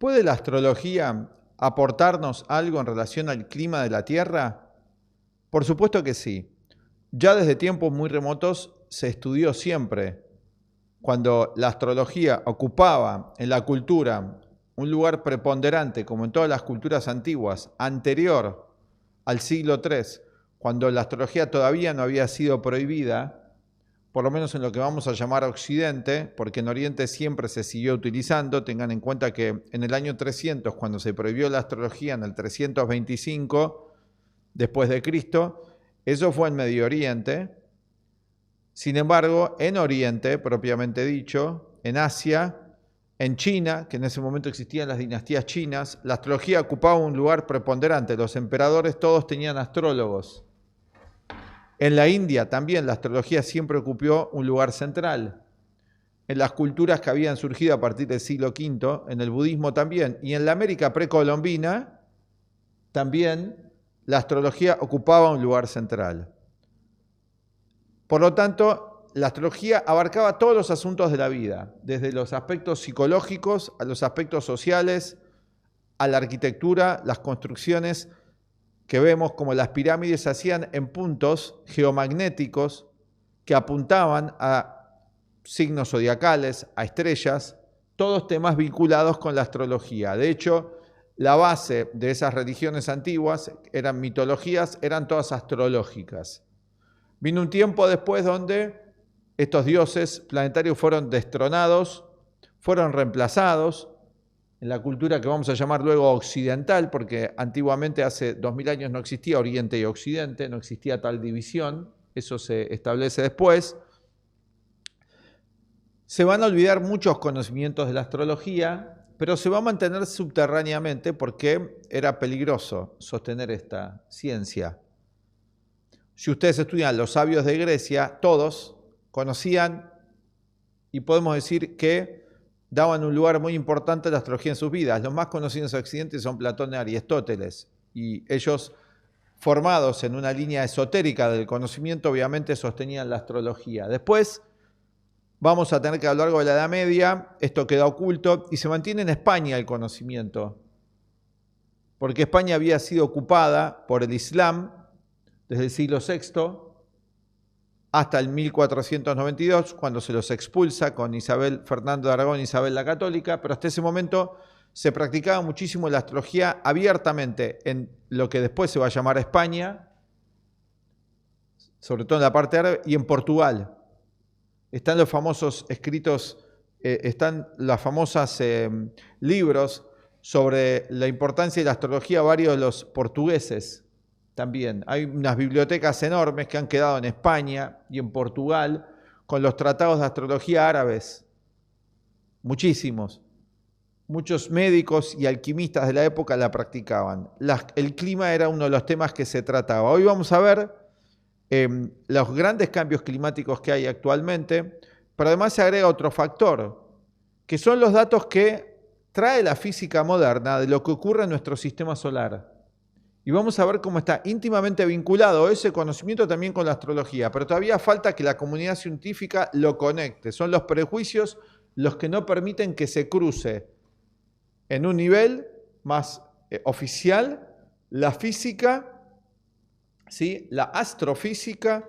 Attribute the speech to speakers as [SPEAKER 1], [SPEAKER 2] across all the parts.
[SPEAKER 1] ¿Puede la astrología aportarnos algo en relación al clima de la Tierra? Por supuesto que sí. Ya desde tiempos muy remotos se estudió siempre, cuando la astrología ocupaba en la cultura un lugar preponderante, como en todas las culturas antiguas, anterior al siglo III, cuando la astrología todavía no había sido prohibida, por lo menos en lo que vamos a llamar Occidente, porque en Oriente siempre se siguió utilizando. Tengan en cuenta que en el año 300, cuando se prohibió la astrología, en el 325 después de Cristo, eso fue en Medio Oriente. Sin embargo, en Oriente, propiamente dicho, en Asia, en China, que en ese momento existían las dinastías chinas, la astrología ocupaba un lugar preponderante. Los emperadores todos tenían astrólogos. En la India también la astrología siempre ocupó un lugar central. En las culturas que habían surgido a partir del siglo V, en el budismo también, y en la América precolombina, también la astrología ocupaba un lugar central. Por lo tanto, la astrología abarcaba todos los asuntos de la vida, desde los aspectos psicológicos a los aspectos sociales, a la arquitectura, las construcciones que vemos como las pirámides se hacían en puntos geomagnéticos que apuntaban a signos zodiacales, a estrellas, todos temas vinculados con la astrología. De hecho, la base de esas religiones antiguas eran mitologías, eran todas astrológicas. Vino un tiempo después donde estos dioses planetarios fueron destronados, fueron reemplazados en la cultura que vamos a llamar luego occidental, porque antiguamente hace 2000 años no existía Oriente y Occidente, no existía tal división, eso se establece después. Se van a olvidar muchos conocimientos de la astrología, pero se va a mantener subterráneamente porque era peligroso sostener esta ciencia. Si ustedes estudian los sabios de Grecia, todos conocían y podemos decir que daban un lugar muy importante a la astrología en sus vidas. Los más conocidos en Occidente son Platón y Aristóteles, y ellos, formados en una línea esotérica del conocimiento, obviamente sostenían la astrología. Después vamos a tener que a lo largo de la Edad Media, esto queda oculto, y se mantiene en España el conocimiento, porque España había sido ocupada por el Islam desde el siglo VI hasta el 1492, cuando se los expulsa con Isabel Fernando de Aragón y Isabel la Católica, pero hasta ese momento se practicaba muchísimo la astrología abiertamente en lo que después se va a llamar España, sobre todo en la parte árabe, y en Portugal. Están los famosos escritos, están las famosas libros sobre la importancia de la astrología, varios de los portugueses. También hay unas bibliotecas enormes que han quedado en España y en Portugal con los tratados de astrología árabes. Muchísimos. Muchos médicos y alquimistas de la época la practicaban. El clima era uno de los temas que se trataba. Hoy vamos a ver los grandes cambios climáticos que hay actualmente, pero además se agrega otro factor, que son los datos que trae la física moderna de lo que ocurre en nuestro sistema solar. Y vamos a ver cómo está íntimamente vinculado ese conocimiento también con la astrología, pero todavía falta que la comunidad científica lo conecte. Son los prejuicios los que no permiten que se cruce en un nivel más oficial la física, ¿sí?, la astrofísica,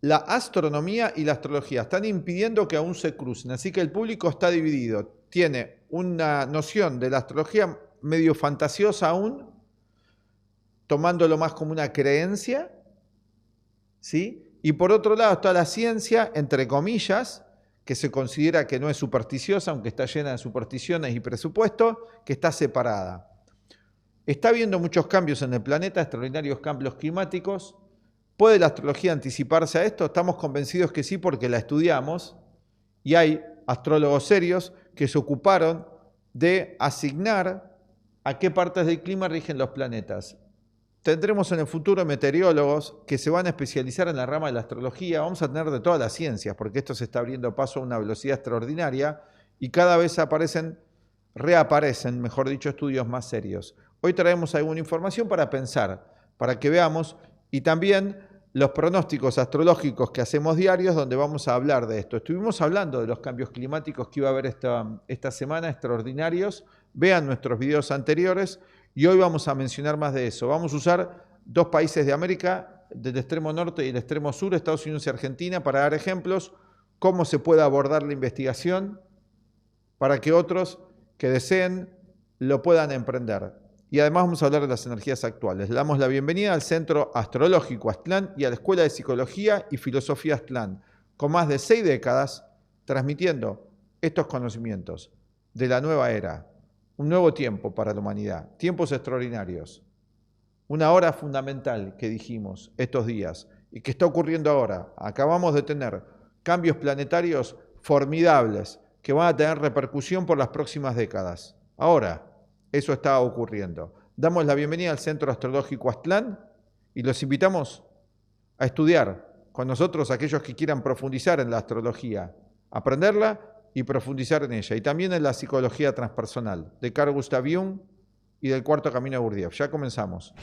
[SPEAKER 1] la astronomía y la astrología. Están impidiendo que aún se crucen, así que el público está dividido. Tiene una noción de la astrología medio fantasiosa aún, tomándolo más como una creencia, ¿sí? Y por otro lado está la ciencia, entre comillas, que se considera que no es supersticiosa, aunque está llena de supersticiones y presupuesto, que está separada. Está habiendo muchos cambios en el planeta, extraordinarios cambios climáticos. ¿Puede la astrología anticiparse a esto? Estamos convencidos que sí, porque la estudiamos y hay astrólogos serios que se ocuparon de asignar a qué partes del clima rigen los planetas. Tendremos en el futuro meteorólogos que se van a especializar en la rama de la astrología. Vamos a tener de todas las ciencias, porque esto se está abriendo paso a una velocidad extraordinaria y cada vez reaparecen, mejor dicho, estudios más serios. Hoy traemos alguna información para pensar, para que veamos, y también los pronósticos astrológicos que hacemos diarios, donde vamos a hablar de esto. Estuvimos hablando de los cambios climáticos que iba a haber esta semana, extraordinarios, vean nuestros videos anteriores y hoy vamos a mencionar más de eso. Vamos a usar 2 países de América, del extremo norte y el extremo sur, Estados Unidos y Argentina, para dar ejemplos cómo se puede abordar la investigación para que otros que deseen lo puedan emprender. Y además vamos a hablar de las energías actuales. Le damos la bienvenida al Centro Astrológico Aztlán y a la Escuela de Psicología y Filosofía Aztlán, con más de 6 décadas transmitiendo estos conocimientos de la nueva era, un nuevo tiempo para la humanidad, tiempos extraordinarios, una hora fundamental que dijimos estos días y que está ocurriendo ahora. Acabamos de tener cambios planetarios formidables que van a tener repercusión por las próximas décadas. Ahora, eso está ocurriendo. Damos la bienvenida al Centro Astrológico Aztlán y los invitamos a estudiar con nosotros aquellos que quieran profundizar en la astrología, aprenderla y profundizar en ella. Y también en la psicología transpersonal de Carl Gustav Jung y del Cuarto Camino de Gurdjieff. Ya comenzamos.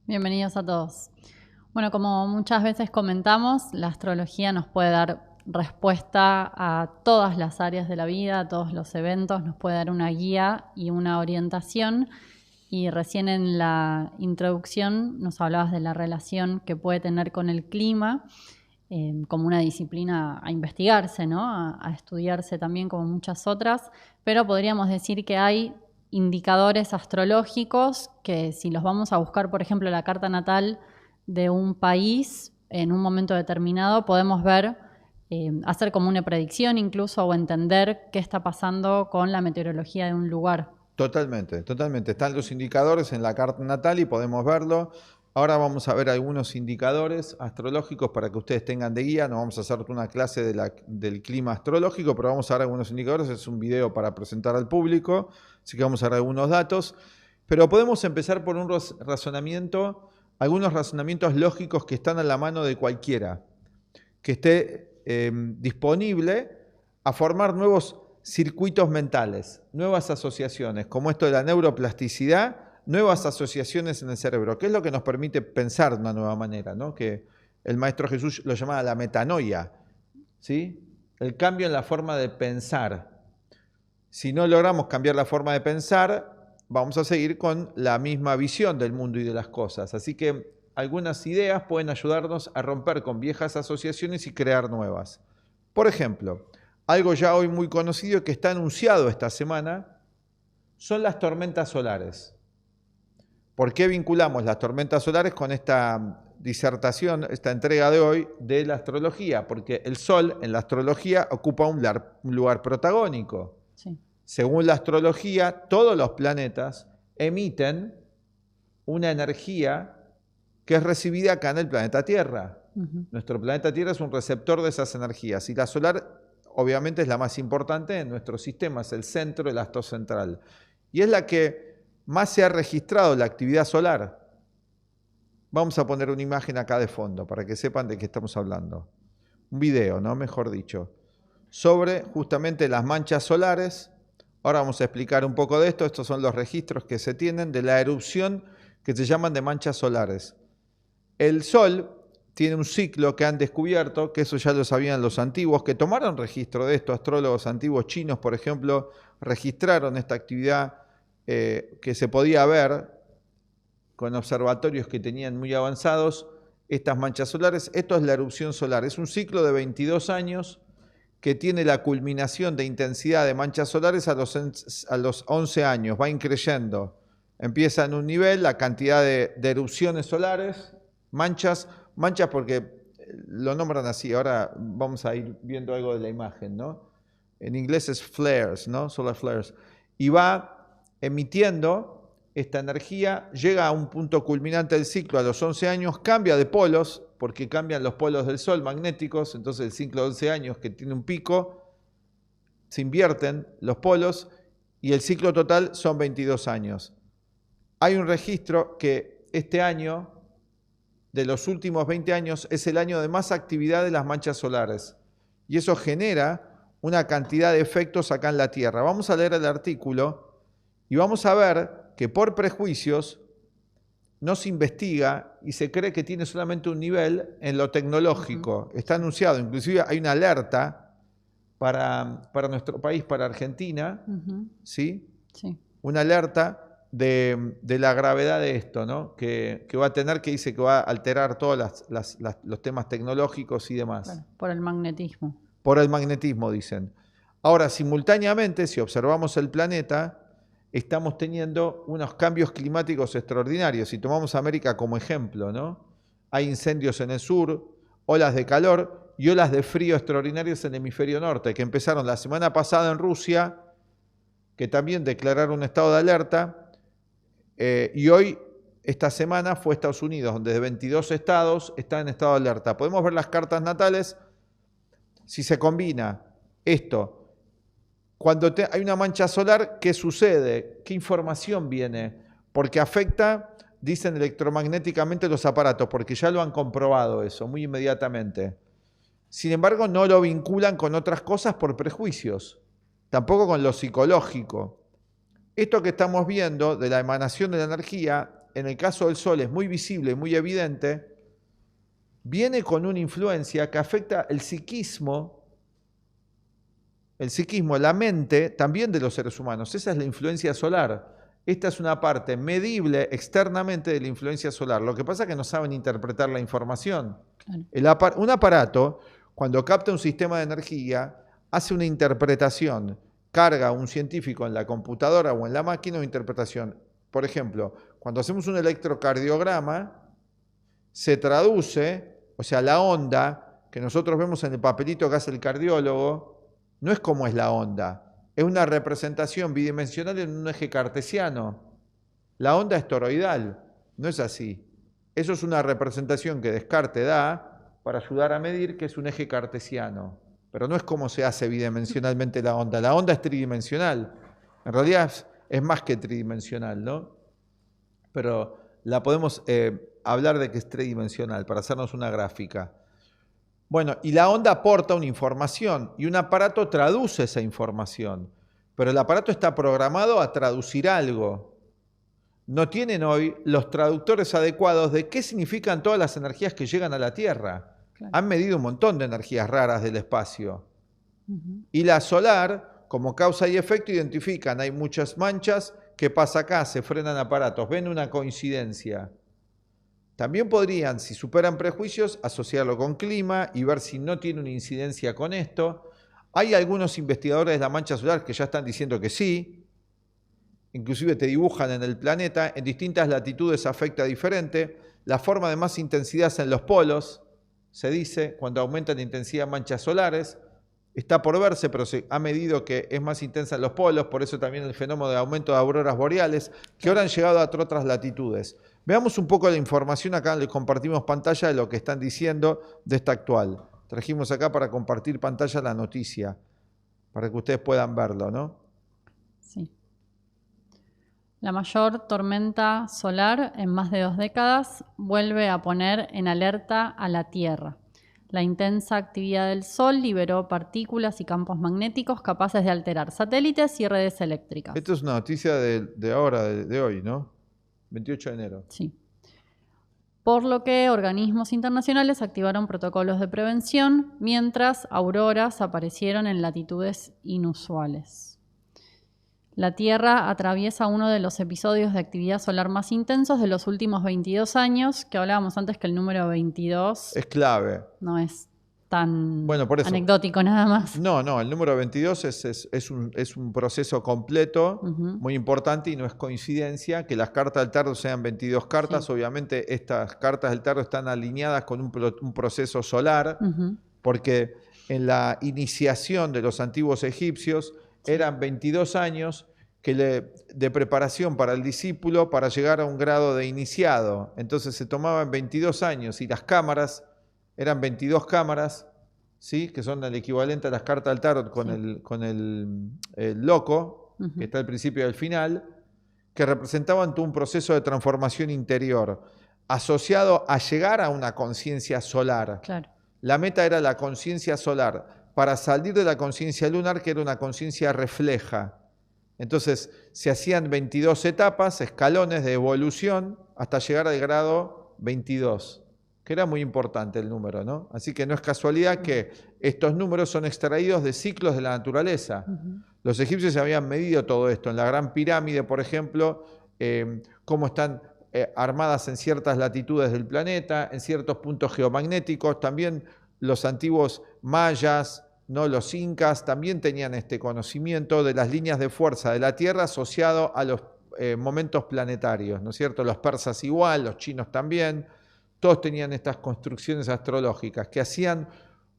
[SPEAKER 2] Bienvenidos a todos. Bueno, como muchas veces comentamos, la astrología nos puede dar respuesta a todas las áreas de la vida, a todos los eventos, nos puede dar una guía y una orientación. Y recién en la introducción nos hablabas de la relación que puede tener con el clima como una disciplina a investigarse, ¿no? A estudiarse también como muchas otras, pero podríamos decir que hay indicadores astrológicos que si los vamos a buscar, por ejemplo, la carta natal de un país en un momento determinado, podemos ver, hacer como una predicción incluso o entender qué está pasando con la meteorología de un lugar.
[SPEAKER 1] Totalmente, totalmente. Están los indicadores en la carta natal y podemos verlo. Ahora vamos a ver algunos indicadores astrológicos para que ustedes tengan de guía. No vamos a hacer una clase del clima astrológico, pero vamos a ver algunos indicadores. Es un video para presentar al público, así que vamos a ver algunos datos. Pero podemos empezar por un razonamiento, algunos razonamientos lógicos que están a la mano de cualquiera, que esté disponible a formar nuevos circuitos mentales, nuevas asociaciones, como esto de la neuroplasticidad, nuevas asociaciones en el cerebro, que es lo que nos permite pensar de una nueva manera, ¿no? Que el Maestro Jesús lo llamaba la metanoia, ¿sí? El cambio en la forma de pensar. Si no logramos cambiar la forma de pensar, vamos a seguir con la misma visión del mundo y de las cosas. Así que algunas ideas pueden ayudarnos a romper con viejas asociaciones y crear nuevas. Por ejemplo, algo ya hoy muy conocido que está anunciado esta semana son las tormentas solares. ¿Por qué vinculamos las tormentas solares con esta disertación, esta entrega de hoy de la astrología? Porque el Sol en la astrología ocupa un lugar protagónico.
[SPEAKER 2] Sí.
[SPEAKER 1] Según la astrología, todos los planetas emiten una energía que es recibida acá en el planeta Tierra. Nuestro planeta Tierra es un receptor de esas energías y la solar obviamente es la más importante en nuestro sistema, es el centro, el astro central. Y es la que más se ha registrado la actividad solar. Vamos a poner una imagen acá de fondo para que sepan de qué estamos hablando. Un video, ¿no? Mejor dicho. Sobre justamente las manchas solares. Ahora vamos a explicar un poco de esto. Estos son los registros que se tienen de la erupción que se llaman de manchas solares. El Sol tiene un ciclo que han descubierto, que eso ya lo sabían los antiguos, que tomaron registro de esto. Astrólogos antiguos chinos, por ejemplo, registraron esta actividad que se podía ver con observatorios que tenían muy avanzados, estas manchas solares. Esto es la erupción solar. Es un ciclo de 22 años que tiene la culminación de intensidad de manchas solares a los 11 años. Va increyendo. Empieza en un nivel, la cantidad de erupciones solares, manchas porque lo nombran así. Ahora vamos a ir viendo algo de la imagen, ¿no? En inglés es flares, ¿no? Solar flares. Y va emitiendo esta energía, llega a un punto culminante del ciclo a los 11 años, cambia de polos, porque cambian los polos del Sol magnéticos, entonces el ciclo de 11 años que tiene un pico, se invierten los polos y el ciclo total son 22 años. Hay un registro que este año, de los últimos 20 años, es el año de más actividad de las manchas solares y eso genera una cantidad de efectos acá en la Tierra. Vamos a leer el artículo y vamos a ver que por prejuicios no se investiga y se cree que tiene solamente un nivel en lo tecnológico. Está anunciado, inclusive hay una alerta para nuestro país, para Argentina, ¿sí?
[SPEAKER 2] Sí.
[SPEAKER 1] Una alerta de la gravedad de esto, ¿no? Que va a tener, que dice que va a alterar todos los temas tecnológicos y demás.
[SPEAKER 2] Claro, por el magnetismo.
[SPEAKER 1] Por el magnetismo, dicen. Ahora, simultáneamente, si observamos el planeta, estamos teniendo unos cambios climáticos extraordinarios. Si tomamos América como ejemplo, ¿no? Hay incendios en el sur, olas de calor y olas de frío extraordinarios en el hemisferio norte, que empezaron la semana pasada en Rusia, que también declararon un estado de alerta, y hoy, esta semana, fue Estados Unidos, donde de 22 estados están en estado de alerta. Podemos ver las cartas natales. Si se combina esto, cuando hay una mancha solar, ¿qué sucede? ¿Qué información viene? Porque afecta, dicen, electromagnéticamente los aparatos, porque ya lo han comprobado eso muy inmediatamente. Sin embargo, no lo vinculan con otras cosas por prejuicios, tampoco con lo psicológico. Esto que estamos viendo de la emanación de la energía, en el caso del Sol es muy visible, muy evidente, viene con una influencia que afecta el psiquismo, la mente también de los seres humanos. Esa es la influencia solar. Esta es una parte medible externamente de la influencia solar. Lo que pasa es que no saben interpretar la información. Claro. Un aparato, cuando capta un sistema de energía, hace una interpretación. Carga a un científico en la computadora o en la máquina una interpretación. Por ejemplo, cuando hacemos un electrocardiograma, se traduce, o sea, la onda que nosotros vemos en el papelito que hace el cardiólogo, no es como es la onda, es una representación bidimensional en un eje cartesiano. La onda es toroidal, no es así. Eso es una representación que Descartes da para ayudar a medir que es un eje cartesiano. Pero no es como se hace bidimensionalmente la onda. La onda es tridimensional. En realidad es más que tridimensional, ¿no? Pero la podemos hablar de que es tridimensional para hacernos una gráfica. Bueno, y la onda aporta una información y un aparato traduce esa información. Pero el aparato está programado a traducir algo. No tienen hoy los traductores adecuados de qué significan todas las energías que llegan a la Tierra. Claro. Han medido un montón de energías raras del espacio. Y la solar, como causa y efecto, identifican, hay muchas manchas, ¿qué pasa acá? Se frenan aparatos, ven una coincidencia. También podrían, si superan prejuicios, asociarlo con clima y ver si no tiene una incidencia con esto. Hay algunos investigadores de la mancha solar que ya están diciendo que sí, inclusive te dibujan en el planeta, en distintas latitudes afecta diferente, la forma de más intensidad es en los polos, se dice, cuando aumenta la intensidad de manchas solares, está por verse, pero se ha medido que es más intensa en los polos, por eso también el fenómeno de aumento de auroras boreales, que ahora han llegado a otras latitudes. Veamos un poco la información, acá les compartimos pantalla de lo que están diciendo de esta actual. Trajimos acá para compartir pantalla la noticia, para que ustedes puedan verlo, ¿no?
[SPEAKER 2] Sí. La mayor tormenta solar en más de 2 décadas vuelve a poner en alerta a la Tierra. La intensa actividad del Sol liberó partículas y campos magnéticos capaces de alterar satélites y redes eléctricas.
[SPEAKER 1] Esto es una noticia de ahora, de hoy, ¿no? 28 de enero.
[SPEAKER 2] Sí. Por lo que organismos internacionales activaron protocolos de prevención, mientras auroras aparecieron en latitudes inusuales. La Tierra atraviesa uno de los episodios de actividad solar más intensos de los últimos 22 años, que hablábamos antes que el número 22
[SPEAKER 1] es clave.
[SPEAKER 2] No es tan
[SPEAKER 1] por eso,
[SPEAKER 2] anecdótico nada más.
[SPEAKER 1] No, el número 22 es un proceso completo, muy importante, y no es coincidencia que las cartas del tarot sean 22 cartas. Sí. Obviamente estas cartas del tarot están alineadas con un proceso solar, porque en la iniciación de los antiguos egipcios eran 22 años de preparación para el discípulo para llegar a un grado de iniciado. Entonces se tomaban 22 años y las cámaras eran 22 cámaras, ¿sí? Que son el equivalente a las cartas del tarot con el loco, que está al principio y al final, que representaban todo un proceso de transformación interior asociado a llegar a una conciencia solar. Claro. La meta era la conciencia solar, para salir de la conciencia lunar, que era una conciencia refleja. Entonces se hacían 22 etapas, escalones de evolución hasta llegar al grado 22, que era muy importante el número, ¿no? Así que no es casualidad que estos números son extraídos de ciclos de la naturaleza. Los egipcios habían medido todo esto. En la Gran Pirámide, por ejemplo, cómo están armadas en ciertas latitudes del planeta, en ciertos puntos geomagnéticos. También los antiguos mayas, ¿no? Los incas, también tenían este conocimiento de las líneas de fuerza de la Tierra asociado a los momentos planetarios, ¿no es cierto? Los persas igual, los chinos también. Todos tenían estas construcciones astrológicas que hacían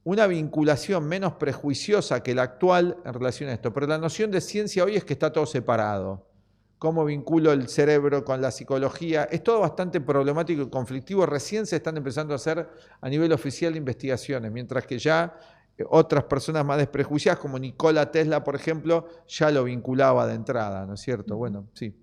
[SPEAKER 1] una vinculación menos prejuiciosa que la actual en relación a esto. Pero la noción de ciencia hoy es que está todo separado. ¿Cómo vinculo el cerebro con la psicología? Es todo bastante problemático y conflictivo. Recién se están empezando a hacer a nivel oficial investigaciones, mientras que ya otras personas más desprejuiciadas, como Nikola Tesla, por ejemplo, ya lo vinculaba de entrada, ¿no es cierto? Bueno, sí.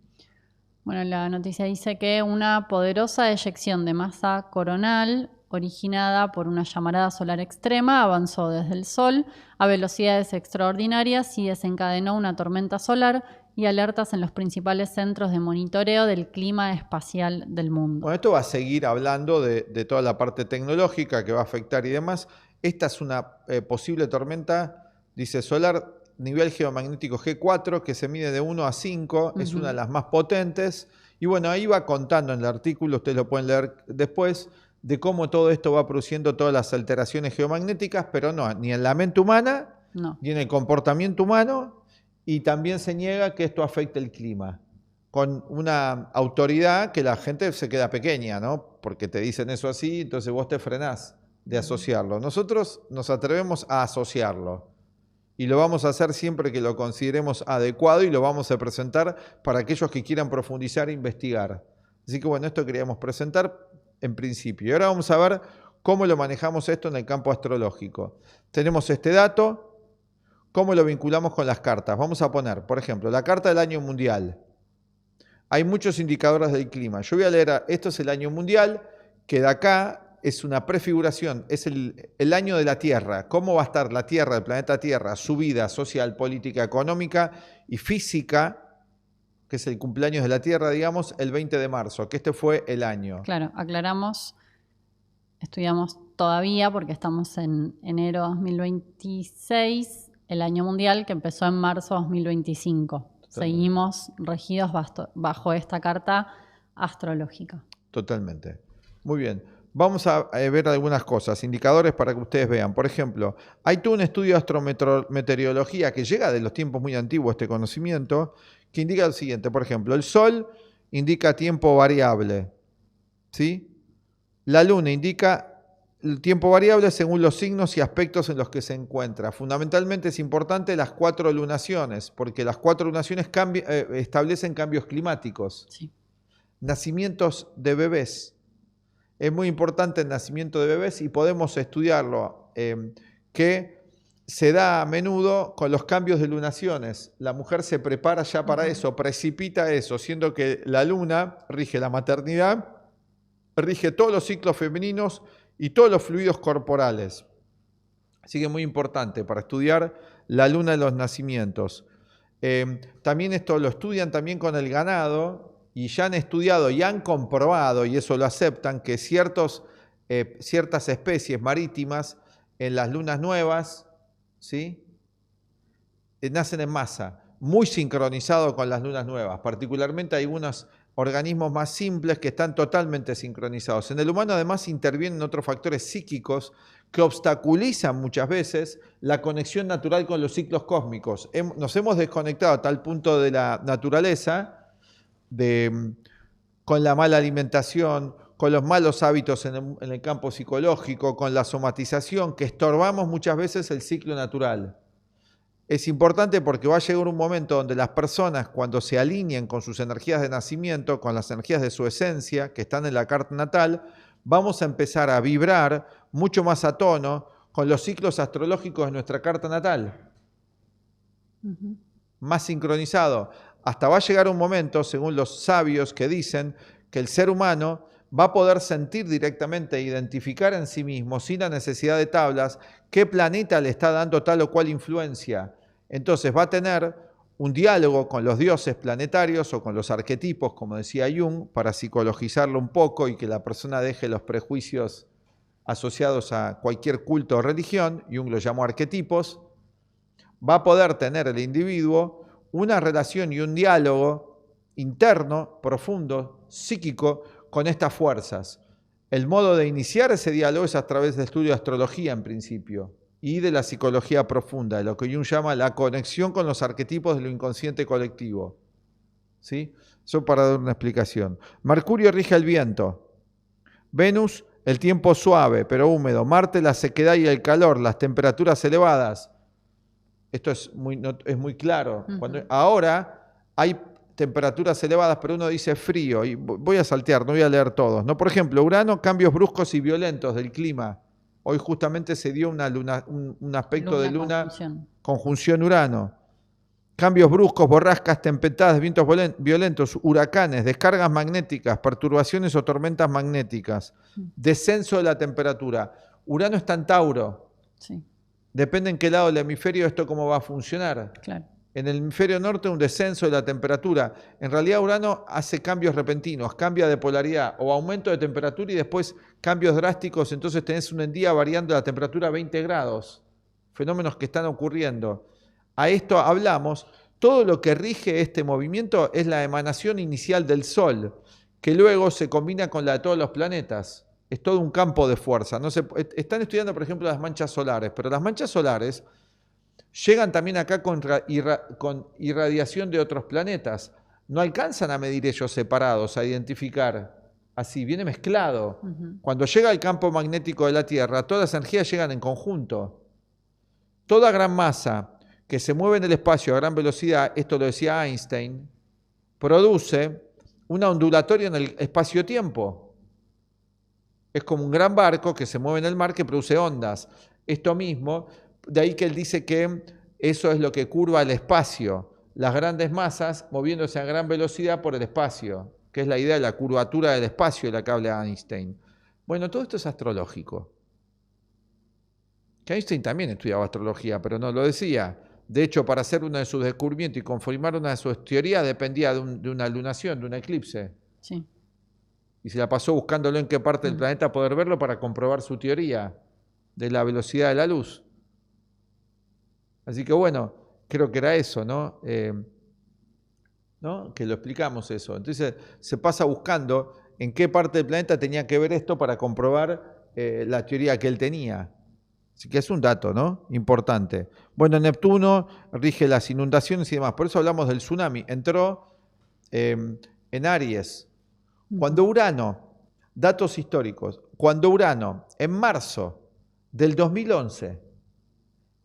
[SPEAKER 2] Bueno, la noticia dice que una poderosa eyección de masa coronal originada por una llamarada solar extrema avanzó desde el Sol a velocidades extraordinarias y desencadenó una tormenta solar y alertas en los principales centros de monitoreo del clima espacial del mundo.
[SPEAKER 1] Bueno, esto va a seguir hablando de toda la parte tecnológica que va a afectar y demás. Esta es una posible tormenta, dice solar, nivel geomagnético G4, que se mide de 1 a 5, es una de las más potentes. Y bueno, ahí va contando en el artículo, ustedes lo pueden leer después, de cómo todo esto va produciendo todas las alteraciones geomagnéticas, pero no, ni en la mente humana, ni en el comportamiento humano, y también se niega que esto afecte el clima, con una autoridad que la gente se queda pequeña, ¿no? Porque te dicen eso así, entonces vos te frenás de asociarlo. Nosotros nos atrevemos a asociarlo. Y lo vamos a hacer siempre que lo consideremos adecuado y lo vamos a presentar para aquellos que quieran profundizar e investigar. Así que bueno, esto queríamos presentar en principio. Y ahora vamos a ver cómo lo manejamos esto en el campo astrológico. Tenemos este dato, cómo lo vinculamos con las cartas. Vamos a poner, por ejemplo, la carta del año mundial. Hay muchos indicadores del clima. Yo voy a leer, esto es el año mundial, que de acá es una prefiguración, es el año de la Tierra. ¿Cómo va a estar la Tierra, el planeta Tierra, su vida social, política, económica y física, que es el cumpleaños de la Tierra, digamos, el 20 de marzo, que este fue el año?
[SPEAKER 2] Claro, aclaramos, estudiamos todavía porque estamos en enero 2026, el año mundial que empezó en marzo 2025. Totalmente. Seguimos regidos bajo esta carta astrológica.
[SPEAKER 1] Totalmente. Muy bien. Vamos a ver algunas cosas, indicadores para que ustedes vean. Por ejemplo, hay todo un estudio de astrometeorología que llega de los tiempos muy antiguos, este conocimiento, que indica lo siguiente. Por ejemplo, el Sol indica tiempo variable, ¿sí? La Luna indica el tiempo variable según los signos y aspectos en los que se encuentra. Fundamentalmente es importante las 4 lunaciones, porque las 4 lunaciones establecen cambios climáticos.
[SPEAKER 2] Sí.
[SPEAKER 1] Nacimientos de bebés. Es muy importante el nacimiento de bebés y podemos estudiarlo, que se da a menudo con los cambios de lunaciones. La mujer se prepara ya para eso, precipita eso, siendo que la luna rige la maternidad, rige todos los ciclos femeninos y todos los fluidos corporales. Así que es muy importante para estudiar la luna de los nacimientos. También esto lo estudian también con el ganado, y ya han estudiado y han comprobado, y eso lo aceptan, que ciertas especies marítimas en las lunas nuevas, ¿sí? Nacen en masa, muy sincronizado con las lunas nuevas. Particularmente hay algunos organismos más simples que están totalmente sincronizados. En el humano además intervienen otros factores psíquicos que obstaculizan muchas veces la conexión natural con los ciclos cósmicos. Nos hemos desconectado a tal punto de la naturaleza, con la mala alimentación, con los malos hábitos en el campo psicológico, con la somatización, que estorbamos muchas veces el ciclo natural. Es importante porque va a llegar un momento donde las personas, cuando se alineen con sus energías de nacimiento, con las energías de su esencia, que están en la carta natal, vamos a empezar a vibrar mucho más a tono con los ciclos astrológicos de nuestra carta natal. Más sincronizado. Hasta va a llegar un momento, según los sabios, que dicen que el ser humano va a poder sentir directamente e identificar en sí mismo, sin la necesidad de tablas, qué planeta le está dando tal o cual influencia. Entonces va a tener un diálogo con los dioses planetarios o con los arquetipos, como decía Jung, para psicologizarlo un poco y que la persona deje los prejuicios asociados a cualquier culto o religión. Jung lo llamó arquetipos. Va a poder tener el individuo una relación y un diálogo interno, profundo, psíquico, con estas fuerzas. El modo de iniciar ese diálogo es a través del estudio de astrología en principio y de la psicología profunda, de lo que Jung llama la conexión con los arquetipos de lo inconsciente colectivo. ¿Sí? Eso para dar una explicación. Mercurio rige el viento. Venus, el tiempo suave pero húmedo. Marte, la sequedad y el calor, las temperaturas elevadas. Esto es muy claro. Ahora hay temperaturas elevadas, pero uno dice frío. Y voy a saltear, no voy a leer todos, ¿no? Por ejemplo, Urano, cambios bruscos y violentos del clima. Hoy justamente se dio un aspecto de Luna, conjunción Urano. Cambios bruscos, borrascas, tempestades, vientos violentos, huracanes, descargas magnéticas, perturbaciones o tormentas magnéticas. Descenso de la temperatura. Urano está en Tauro.
[SPEAKER 2] Sí.
[SPEAKER 1] Depende en qué lado del hemisferio esto cómo va a funcionar.
[SPEAKER 2] Claro.
[SPEAKER 1] En el hemisferio norte un descenso de la temperatura. En realidad Urano hace cambios repentinos, cambia de polaridad o aumento de temperatura y después cambios drásticos. Entonces tenés un día variando la temperatura a 20 grados. Fenómenos que están ocurriendo. A esto hablamos. Todo lo que rige este movimiento es la emanación inicial del Sol, que luego se combina con la de todos los planetas. Es todo un campo de fuerza. Están estudiando, por ejemplo, las manchas solares, pero las manchas solares llegan también acá con irradiación de otros planetas. No alcanzan a medir ellos separados, a identificar. Así, viene mezclado. Cuando llega el campo magnético de la Tierra, todas las energías llegan en conjunto. Toda gran masa que se mueve en el espacio a gran velocidad, esto lo decía Einstein, produce una ondulatoria en el espacio-tiempo. Es como un gran barco que se mueve en el mar que produce ondas. Esto mismo, de ahí que él dice que eso es lo que curva el espacio, las grandes masas moviéndose a gran velocidad por el espacio, que es la idea de la curvatura del espacio de la que habla Einstein. Bueno, todo esto es astrológico. Que Einstein también estudiaba astrología, pero no lo decía. De hecho, para hacer uno de sus descubrimientos y confirmar una de sus teorías dependía de una lunación, de un eclipse.
[SPEAKER 2] Sí.
[SPEAKER 1] Y se la pasó buscándolo en qué parte del planeta poder verlo para comprobar su teoría de la velocidad de la luz. Así que bueno, creo que era eso, ¿no? Que lo explicamos eso. Entonces se pasa buscando en qué parte del planeta tenía que ver esto para comprobar la teoría que él tenía. Así que es un dato, ¿no? Importante. Bueno, Neptuno rige las inundaciones y demás. Por eso hablamos del tsunami. Entró en Aries. Cuando Urano, datos históricos, cuando Urano en marzo del 2011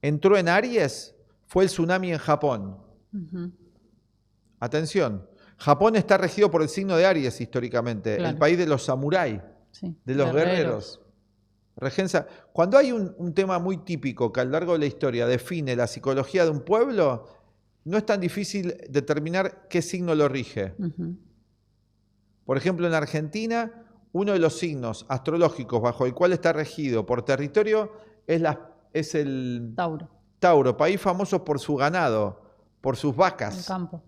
[SPEAKER 1] entró en Aries, fue el tsunami en Japón. Atención, Japón está regido por el signo de Aries históricamente, claro. El país de los samuráis, sí, de los guerreros. Regencia. Cuando hay un tema muy típico que a lo largo de la historia define la psicología de un pueblo, no es tan difícil determinar qué signo lo rige. Por ejemplo, en Argentina, uno de los signos astrológicos bajo el cual está regido por territorio es el
[SPEAKER 2] Tauro.
[SPEAKER 1] Tauro, país famoso por su ganado, por sus vacas.
[SPEAKER 2] El campo.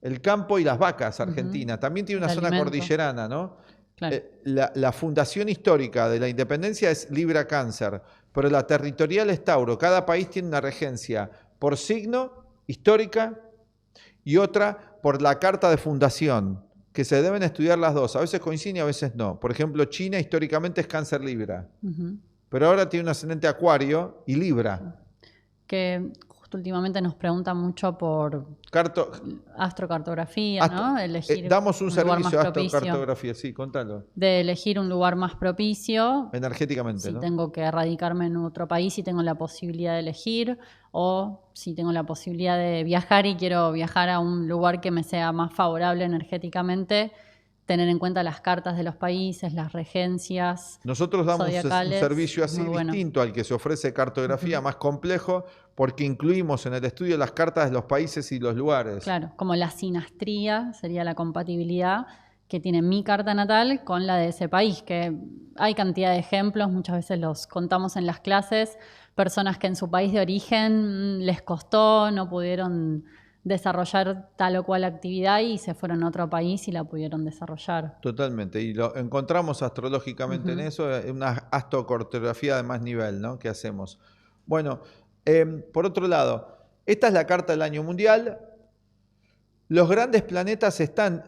[SPEAKER 1] El campo y las vacas, Argentina. También tiene una zona cordillerana, ¿no?
[SPEAKER 2] Claro.
[SPEAKER 1] La fundación histórica de la independencia es Libra Cáncer, pero la territorial es Tauro. Cada país tiene una regencia por signo, histórica, y otra por la carta de fundación, que se deben estudiar las dos. A veces coinciden y a veces no. Por ejemplo, China históricamente es Cáncer Libra, pero ahora tiene un ascendente Acuario y Libra.
[SPEAKER 2] Que justo últimamente nos preguntan mucho por astrocartografía, ¿no? Elegir
[SPEAKER 1] damos un servicio de astrocartografía, sí, contalo.
[SPEAKER 2] De elegir un lugar más propicio.
[SPEAKER 1] Energéticamente,
[SPEAKER 2] si
[SPEAKER 1] ¿no?
[SPEAKER 2] Tengo que radicarme en otro país y tengo la posibilidad de elegir, o si tengo la posibilidad de viajar y quiero viajar a un lugar que me sea más favorable energéticamente, tener en cuenta las cartas de los países, las regencias.
[SPEAKER 1] Nosotros damos un servicio así distinto al que se ofrece cartografía, más complejo, porque incluimos en el estudio las cartas de los países y los lugares.
[SPEAKER 2] Claro, como la sinastría sería la compatibilidad que tiene mi carta natal con la de ese país, que hay cantidad de ejemplos, muchas veces los contamos en las clases, personas que en su país de origen les costó, no pudieron desarrollar tal o cual actividad y se fueron a otro país y la pudieron desarrollar.
[SPEAKER 1] Totalmente, y lo encontramos astrológicamente en eso, una astrocartografía de más nivel, ¿no? Que hacemos. Bueno, por otro lado, esta es la carta del año mundial. Los grandes planetas están,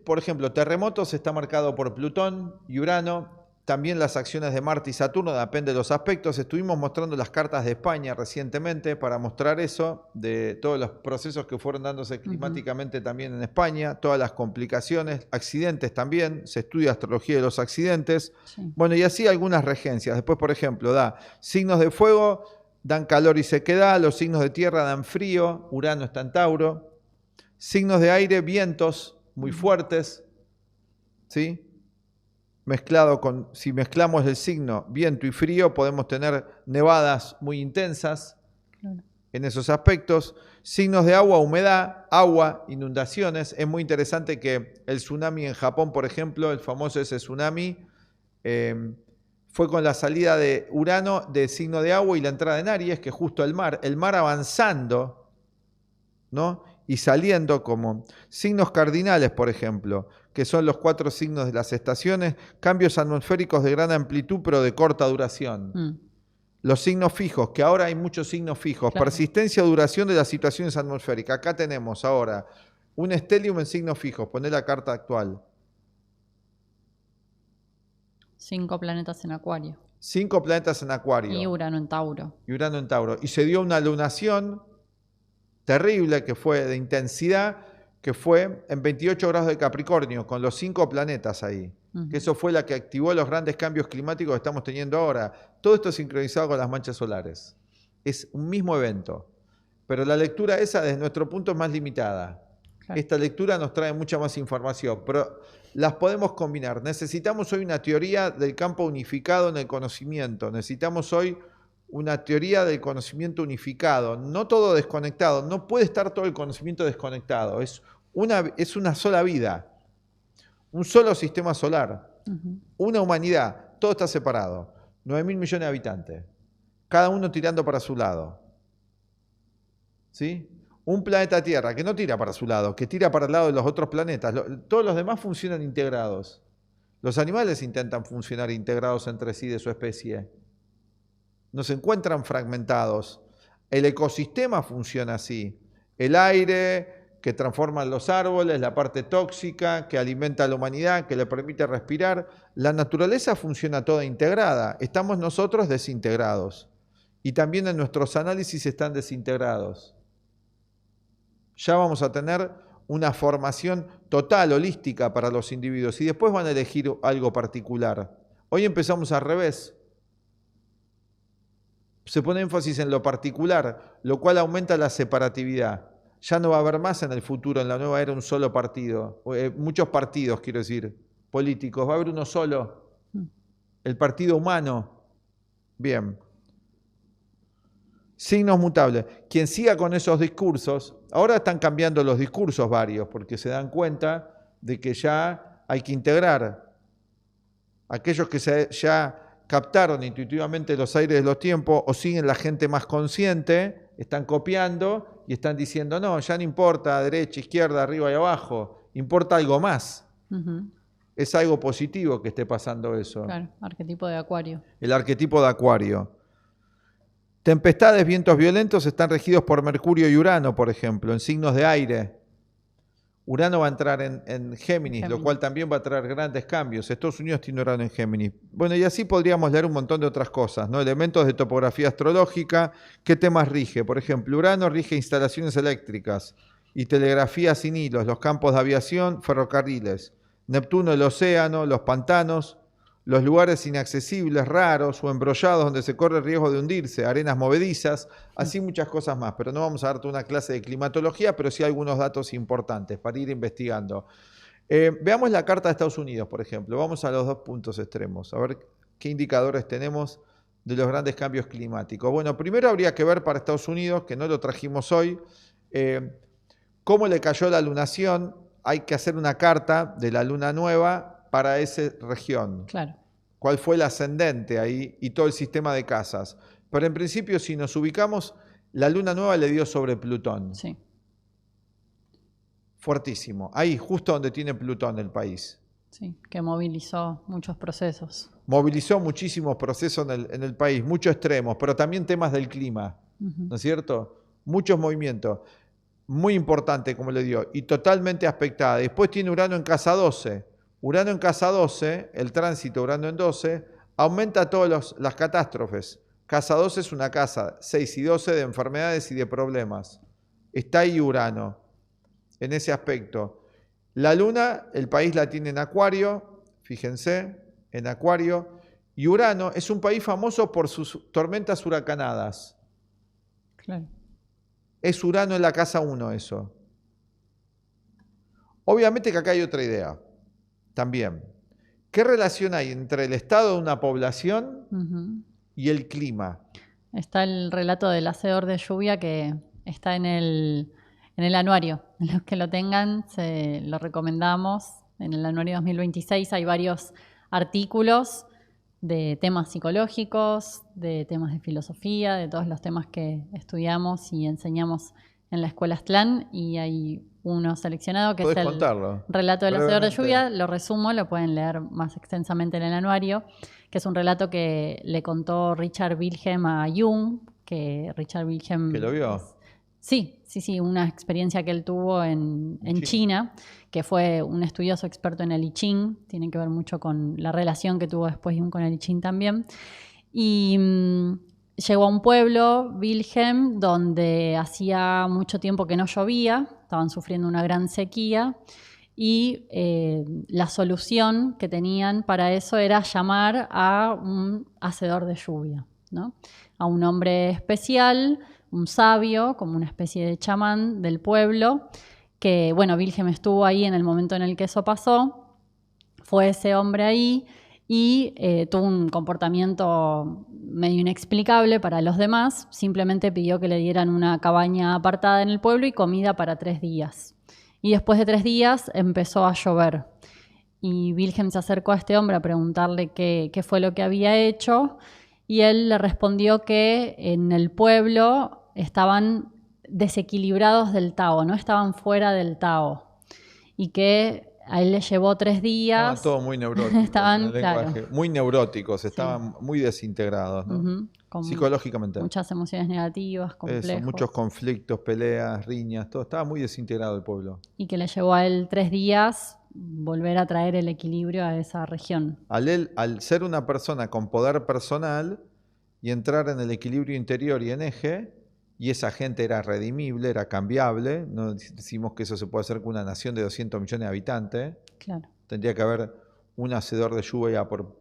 [SPEAKER 1] por ejemplo, terremotos está marcado por Plutón y Urano, también las acciones de Marte y Saturno, depende de los aspectos. Estuvimos mostrando las cartas de España recientemente para mostrar eso, de todos los procesos que fueron dándose climáticamente también en España, todas las complicaciones, accidentes también, se estudia astrología de los accidentes. Sí. Bueno, y así algunas regencias. Después, por ejemplo, da signos de fuego, dan calor y sequedad, los signos de tierra dan frío, Urano está en Tauro, signos de aire, vientos muy fuertes, ¿sí? Mezclado con, si mezclamos el signo viento y frío, podemos tener nevadas muy intensas en esos aspectos. Signos de agua, humedad, agua, inundaciones. Es muy interesante que el tsunami en Japón, por ejemplo, el famoso ese tsunami, fue con la salida de Urano de signo de agua y la entrada en Aries, que es justo el mar avanzando, ¿no? Y saliendo como signos cardinales, por ejemplo, que son los 4 signos de las estaciones, cambios atmosféricos de gran amplitud pero de corta duración. Los signos fijos, que ahora hay muchos signos fijos, persistencia o duración de las situaciones atmosféricas. Acá tenemos ahora un estelium en signos fijos, poné la carta actual.
[SPEAKER 2] 5 planetas en Acuario.
[SPEAKER 1] 5 planetas en Acuario.
[SPEAKER 2] Y Urano en Tauro.
[SPEAKER 1] Y Urano en Tauro. Y se dio una lunación terrible que fue de intensidad, que fue en 28 grados de Capricornio, con los 5 planetas ahí. Que eso fue la que activó los grandes cambios climáticos que estamos teniendo ahora. Todo esto sincronizado con las manchas solares. Es un mismo evento. Pero la lectura esa, desde nuestro punto, es más limitada. Claro. Esta lectura nos trae mucha más información, pero las podemos combinar. Necesitamos hoy una teoría del campo unificado en el conocimiento. Necesitamos hoy una teoría del conocimiento unificado, no todo desconectado. No puede estar todo el conocimiento desconectado. Es una sola vida, un solo sistema solar, una humanidad, todo está separado. 9.000 millones de habitantes, cada uno tirando para su lado. ¿Sí? Un planeta Tierra que no tira para su lado, que tira para el lado de los otros planetas. Todos los demás funcionan integrados. Los animales intentan funcionar integrados entre sí de su especie. No se encuentran fragmentados. El ecosistema funciona así. El aire que transforma los árboles, la parte tóxica que alimenta a la humanidad, que le permite respirar. La naturaleza funciona toda integrada. Estamos nosotros desintegrados. Y también en nuestros análisis están desintegrados. Ya vamos a tener una formación total, holística para los individuos. Y después van a elegir algo particular. Hoy empezamos al revés. Se pone énfasis en lo particular, lo cual aumenta la separatividad. Ya no va a haber más en el futuro, en la nueva era, un solo partido. Muchos partidos, quiero decir, políticos. Va a haber uno solo. El partido humano. Bien. Signos mutables. Quien siga con esos discursos, ahora están cambiando los discursos varios, porque se dan cuenta de que ya hay que integrar aquellos que ya captaron intuitivamente los aires de los tiempos o siguen la gente más consciente, están copiando y están diciendo, no, ya no importa derecha, izquierda, arriba y abajo, importa algo más. Es algo positivo que esté pasando eso.
[SPEAKER 2] Claro, arquetipo de Acuario.
[SPEAKER 1] El arquetipo de Acuario. Tempestades, vientos violentos están regidos por Mercurio y Urano, por ejemplo, en signos de aire. Urano va a entrar en Géminis, lo cual también va a traer grandes cambios. Estados Unidos tiene Urano en Géminis. Bueno, y así podríamos leer un montón de otras cosas, ¿no? Elementos de topografía astrológica, ¿qué temas rige? Por ejemplo, Urano rige instalaciones eléctricas y telegrafía sin hilos, los campos de aviación, ferrocarriles. Neptuno, el océano, los pantanos, los lugares inaccesibles, raros o embrollados donde se corre el riesgo de hundirse, arenas movedizas, así muchas cosas más. Pero no vamos a darte una clase de climatología, pero sí algunos datos importantes para ir investigando. Veamos la carta de Estados Unidos, por ejemplo. Vamos a los 2 puntos extremos, a ver qué indicadores tenemos de los grandes cambios climáticos. Bueno, primero habría que ver para Estados Unidos, que no lo trajimos hoy, cómo le cayó la lunación. Hay que hacer una carta de la luna nueva para esa región.
[SPEAKER 2] Claro.
[SPEAKER 1] ¿Cuál fue el ascendente ahí y todo el sistema de casas? Pero en principio, si nos ubicamos, la luna nueva le dio sobre Plutón.
[SPEAKER 2] Sí.
[SPEAKER 1] fuertísimo. Ahí, justo donde tiene Plutón el país.
[SPEAKER 2] Sí, que movilizó muchos procesos.
[SPEAKER 1] Movilizó muchísimos procesos en el país, muchos extremos, pero también temas del clima, ¿no es cierto? Muchos movimientos. Muy importante, como le digo, y totalmente aspectada. Después tiene Urano en casa 12. Urano en casa 12, el tránsito Urano en 12, aumenta todas las catástrofes. Casa 12 es una casa, 6 y 12 de enfermedades y de problemas. Está ahí Urano, en ese aspecto. La Luna, el país la tiene en Acuario, fíjense, en Acuario. Y Urano es un país famoso por sus tormentas huracanadas.
[SPEAKER 2] Claro.
[SPEAKER 1] Es Urano en la casa 1 eso. Obviamente que acá hay otra idea también. ¿Qué relación hay entre el estado de una población y el clima?
[SPEAKER 2] Está el relato del hacedor de lluvia que está en el anuario. Los que lo tengan, se lo recomendamos. En el anuario 2026 hay varios artículos de temas psicológicos, de temas de filosofía, de todos los temas que estudiamos y enseñamos en la Escuela Aztlán, y hay uno seleccionado que es el relato del hacedor de lluvia. Lo resumo, lo pueden leer más extensamente en el anuario, que es un relato que le contó Richard Wilhelm a Jung, que Richard Wilhelm...
[SPEAKER 1] ¿Que lo vio?
[SPEAKER 2] Sí, una experiencia que él tuvo en China, que fue un estudioso experto en el I Ching, tiene que ver mucho con la relación que tuvo después Jung con el I Ching también. Y llegó a un pueblo, Wilhelm, donde hacía mucho tiempo que no llovía, estaban sufriendo una gran sequía, y la solución que tenían para eso era llamar a un hacedor de lluvia, ¿no? A un hombre especial, un sabio, como una especie de chamán del pueblo, que, bueno, Wilhelm estuvo ahí en el momento en el que eso pasó, fue ese hombre ahí y tuvo un comportamiento medio inexplicable para los demás, simplemente pidió que le dieran una cabaña apartada en el pueblo y comida para 3 días. Y después de 3 días empezó a llover. Y Wilhelm se acercó a este hombre a preguntarle qué fue lo que había hecho, y él le respondió que en el pueblo estaban desequilibrados del Tao, no estaban fuera del Tao, y que a él le llevó 3 días.
[SPEAKER 1] Estaban todos muy neuróticos.
[SPEAKER 2] Estaban, claro,
[SPEAKER 1] muy neuróticos, estaban muy desintegrados, ¿no? Psicológicamente.
[SPEAKER 2] Muchas emociones negativas, complejos.
[SPEAKER 1] Eso, muchos conflictos, peleas, riñas, todo. Estaba muy desintegrado el pueblo.
[SPEAKER 2] Y que le llevó a él 3 días volver a traer el equilibrio a esa región.
[SPEAKER 1] Al ser una persona con poder personal y entrar en el equilibrio interior y en eje, y esa gente era redimible, era cambiable, no decimos que eso se puede hacer con una nación de 200 millones de habitantes.
[SPEAKER 2] Claro.
[SPEAKER 1] Tendría que haber un hacedor de lluvia por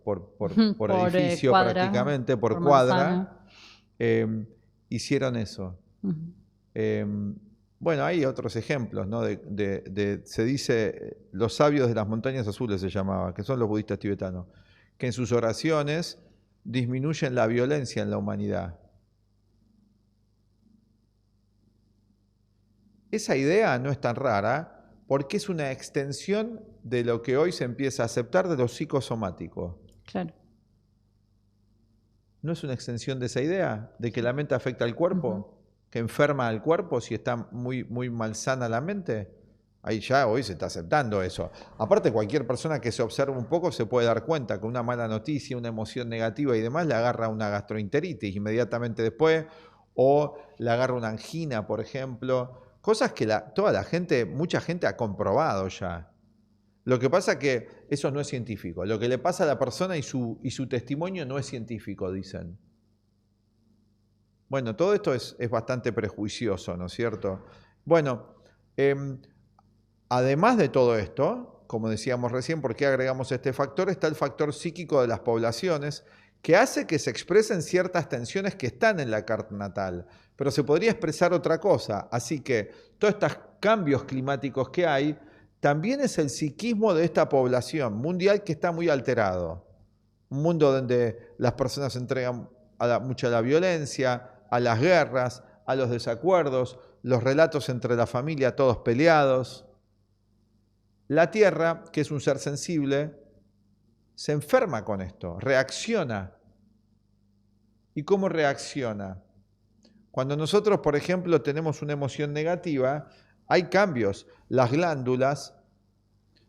[SPEAKER 1] edificio
[SPEAKER 2] cuadra, prácticamente,
[SPEAKER 1] por cuadra. Hicieron eso. Bueno, hay otros ejemplos, ¿no? Se dice, los sabios de las montañas azules se llamaba, que son los budistas tibetanos, que en sus oraciones disminuyen la violencia en la humanidad. Esa idea no es tan rara porque es una extensión de lo que hoy se empieza a aceptar de lo psicosomático.
[SPEAKER 2] Claro.
[SPEAKER 1] ¿No es una extensión de esa idea? De que la mente afecta al cuerpo, que enferma al cuerpo si está muy, muy malsana la mente. Ahí ya hoy se está aceptando eso. Aparte, cualquier persona que se observe un poco se puede dar cuenta que una mala noticia, una emoción negativa y demás le agarra una gastroenteritis inmediatamente después, o le agarra una angina, por ejemplo. Cosas que toda la gente, mucha gente ha comprobado ya. Lo que pasa es que eso no es científico. Lo que le pasa a la persona y su testimonio no es científico, dicen. Bueno, todo esto es bastante prejuicioso, ¿no es cierto? Bueno, además de todo esto, como decíamos recién, ¿por qué agregamos este factor? Está el factor psíquico de las poblaciones, que hace que se expresen ciertas tensiones que están en la carta natal, pero se podría expresar otra cosa. Así que todos estos cambios climáticos que hay, también es el psiquismo de esta población mundial que está muy alterado. Un mundo donde las personas se entregan mucho a la violencia, a las guerras, a los desacuerdos, los relatos entre la familia, todos peleados. La Tierra, que es un ser sensible, se enferma con esto, reacciona. ¿Y cómo reacciona? Cuando nosotros, por ejemplo, tenemos una emoción negativa, hay cambios. Las glándulas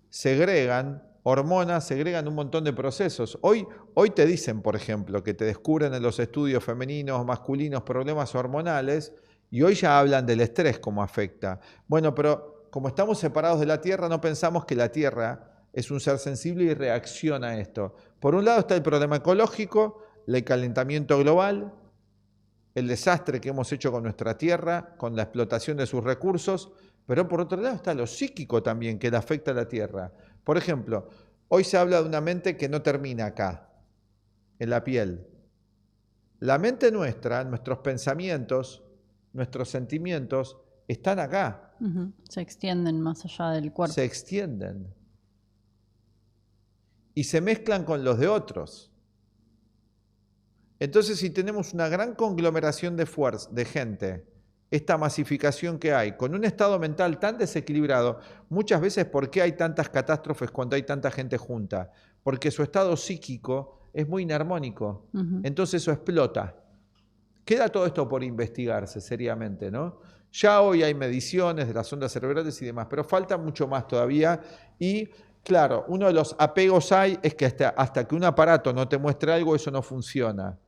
[SPEAKER 1] segregan hormonas, segregan un montón de procesos. Hoy te dicen, por ejemplo, que te descubren en los estudios femeninos, masculinos, problemas hormonales, y hoy ya hablan del estrés, cómo afecta. Bueno, pero como estamos separados de la Tierra, no pensamos que la Tierra es un ser sensible y reacciona a esto. Por un lado está el problema ecológico, el calentamiento global, el desastre que hemos hecho con nuestra Tierra, con la explotación de sus recursos, pero por otro lado está lo psíquico también, que le afecta a la Tierra. Por ejemplo, hoy se habla de una mente que no termina acá, en la piel. La mente nuestra, nuestros pensamientos, nuestros sentimientos, están acá.
[SPEAKER 2] Se extienden más allá del cuerpo.
[SPEAKER 1] Se extienden. Y se mezclan con los de otros. Entonces, si tenemos una gran conglomeración de gente, esta masificación que hay, con un estado mental tan desequilibrado, muchas veces, ¿por qué hay tantas catástrofes cuando hay tanta gente junta? Porque su estado psíquico es muy inarmónico. Entonces eso explota. Queda todo esto por investigarse seriamente, ¿no? Ya hoy hay mediciones de las ondas cerebrales y demás, pero falta mucho más todavía. Y claro, uno de los apegos es que hasta que un aparato no te muestre algo, eso no funciona.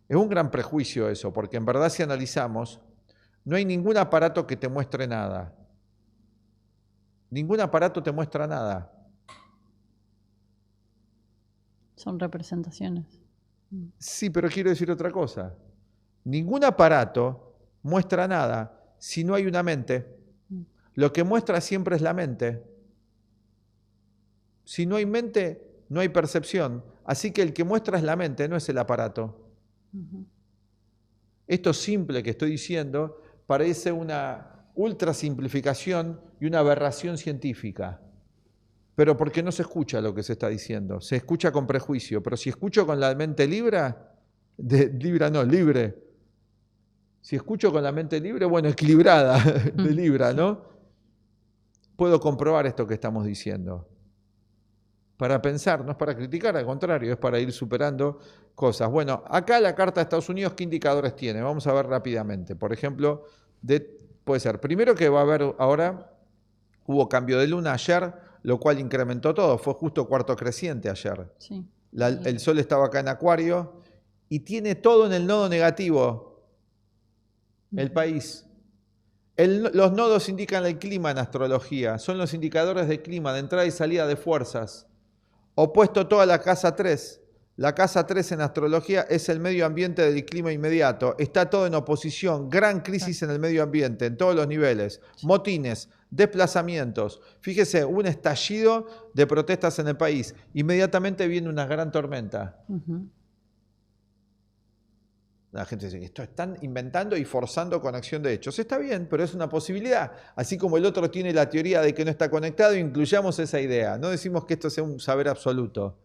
[SPEAKER 1] Es un gran prejuicio eso, porque en verdad si analizamos, no hay ningún aparato que te muestre nada. Ningún aparato te muestra nada.
[SPEAKER 2] Son representaciones.
[SPEAKER 1] Sí, pero quiero decir otra cosa. Ningún aparato muestra nada si no hay una mente. Lo que muestra siempre es la mente. Si no hay mente, no hay percepción. Así que el que muestra es la mente, no es el aparato. Esto simple que estoy diciendo parece una ultra simplificación y una aberración científica, pero porque no se escucha lo que se está diciendo, se escucha con prejuicio, pero si escucho con la mente libre, si escucho con la mente libre, bueno, equilibrada, de Libra, ¿no? Puedo comprobar esto que estamos diciendo. Para pensar, no es para criticar, al contrario, es para ir superando cosas. Bueno, acá la Carta de Estados Unidos, ¿qué indicadores tiene? Vamos a ver rápidamente. Por ejemplo, puede ser, primero que va a haber ahora, hubo cambio de luna ayer, lo cual incrementó todo, fue justo cuarto creciente ayer.
[SPEAKER 2] Sí.
[SPEAKER 1] El Sol estaba acá en Acuario y tiene todo en el nodo negativo, el país. Los nodos indican el clima en astrología, son los indicadores de clima, de entrada y salida de fuerzas. Opuesto todo a la casa 3. La casa 3 en astrología es el medio ambiente del clima inmediato. Está todo en oposición, gran crisis en el medio ambiente, en todos los niveles. Motines, desplazamientos. Fíjese, un estallido de protestas en el país. Inmediatamente viene una gran tormenta. La gente dice que esto están inventando y forzando conexión de hechos. Está bien, pero es una posibilidad. Así como el otro tiene la teoría de que no está conectado, incluyamos esa idea. No decimos que esto sea un saber absoluto.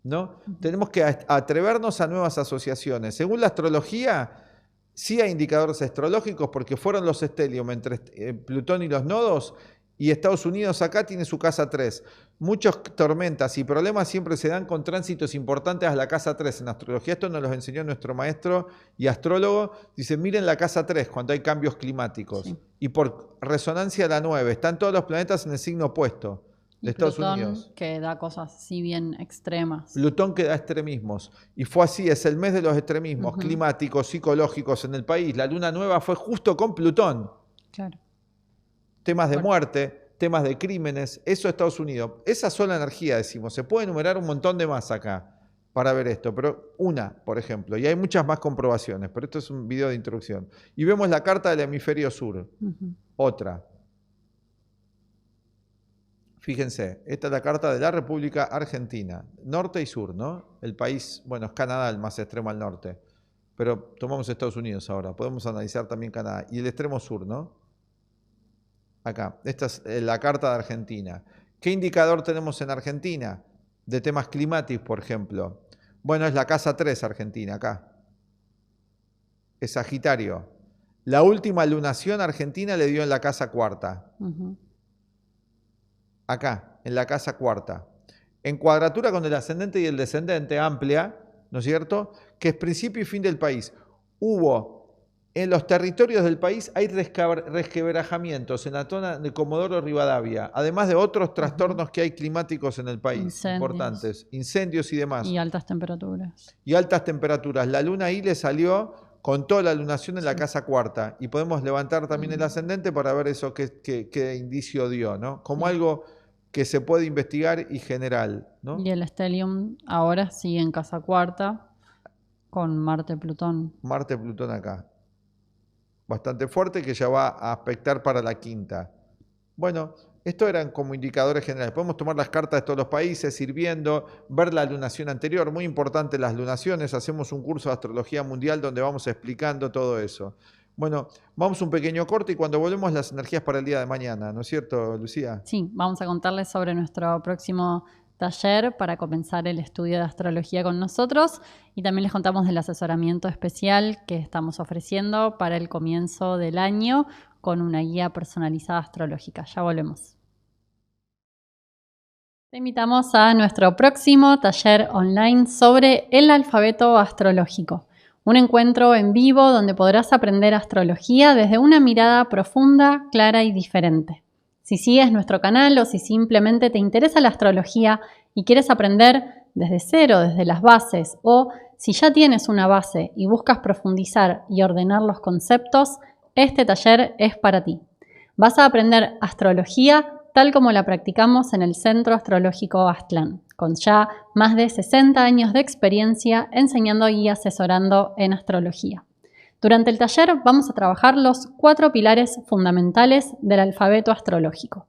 [SPEAKER 1] ¿No? Tenemos que atrevernos a nuevas asociaciones. Según la astrología, sí hay indicadores astrológicos porque fueron los estelios entre Plutón y los nodos, y Estados Unidos acá tiene su casa 3. Muchas tormentas y problemas siempre se dan con tránsitos importantes a la casa 3 en astrología. Esto nos lo enseñó nuestro maestro y astrólogo. Dice, miren la casa 3 cuando hay cambios climáticos. Sí. Y por resonancia a la 9, están todos los planetas en el signo opuesto de Estados
[SPEAKER 2] Plutón,
[SPEAKER 1] Unidos.
[SPEAKER 2] Que da cosas así bien extremas.
[SPEAKER 1] Plutón que da extremismos. Y fue así, es el mes de los extremismos climáticos, psicológicos en el país. La luna nueva fue justo con Plutón.
[SPEAKER 2] Claro.
[SPEAKER 1] Temas de muerte, temas de crímenes, eso es Estados Unidos. Esa sola energía, decimos, se puede enumerar un montón de más acá para ver esto, pero una, por ejemplo, y hay muchas más comprobaciones, pero esto es un video de introducción. Y vemos la carta del hemisferio sur, otra. Fíjense, esta es la carta de la República Argentina, norte y sur, ¿no? El país, bueno, es Canadá el más extremo al norte, pero tomamos Estados Unidos ahora, podemos analizar también Canadá, y el extremo sur, ¿no? Acá, esta es la carta de Argentina. ¿Qué indicador tenemos en Argentina? De temas climáticos, por ejemplo. Bueno, es la casa 3 Argentina, acá. Es Sagitario. La última lunación argentina le dio en la casa 4. Acá, en la casa 4. En cuadratura con el ascendente y el descendente, amplia, ¿no es cierto? Que es principio y fin del país. Hubo en los territorios del país hay resquebrajamientos en la zona de Comodoro Rivadavia, además de otros trastornos que hay climáticos en el país, importantes, incendios y demás.
[SPEAKER 2] Y altas temperaturas.
[SPEAKER 1] Y altas temperaturas. La luna ahí le salió con toda la lunación en la casa cuarta, y podemos levantar también el ascendente para ver eso qué indicio dio, ¿no? Como algo que se puede investigar y general, ¿no?
[SPEAKER 2] Y el stellium ahora sigue en casa cuarta con Marte-Plutón.
[SPEAKER 1] Marte-Plutón acá. Bastante fuerte, que ya va a aspectar para la quinta. Bueno, esto eran como indicadores generales. Podemos tomar las cartas de todos los países, ir viendo, ver la lunación anterior. Muy importante las lunaciones. Hacemos un curso de astrología mundial donde vamos explicando todo eso. Bueno, vamos a un pequeño corte y cuando volvemos las energías para el día de mañana, ¿no es cierto, Lucía?
[SPEAKER 2] Sí, vamos a contarles sobre nuestro próximo taller para comenzar el estudio de astrología con nosotros, y también les contamos del asesoramiento especial que estamos ofreciendo para el comienzo del año con una guía personalizada astrológica. Ya volvemos. Te invitamos a nuestro próximo taller online sobre el alfabeto astrológico. Un encuentro en vivo donde podrás aprender astrología desde una mirada profunda, clara y diferente. Si sigues nuestro canal o si simplemente te interesa la astrología y quieres aprender desde cero, desde las bases, o si ya tienes una base y buscas profundizar y ordenar los conceptos, este taller es para ti. Vas a aprender astrología tal como la practicamos en el Centro Astrológico Aztlán, con ya más de 60 años de experiencia enseñando y asesorando en astrología. Durante el taller vamos a trabajar los 4 pilares fundamentales del alfabeto astrológico.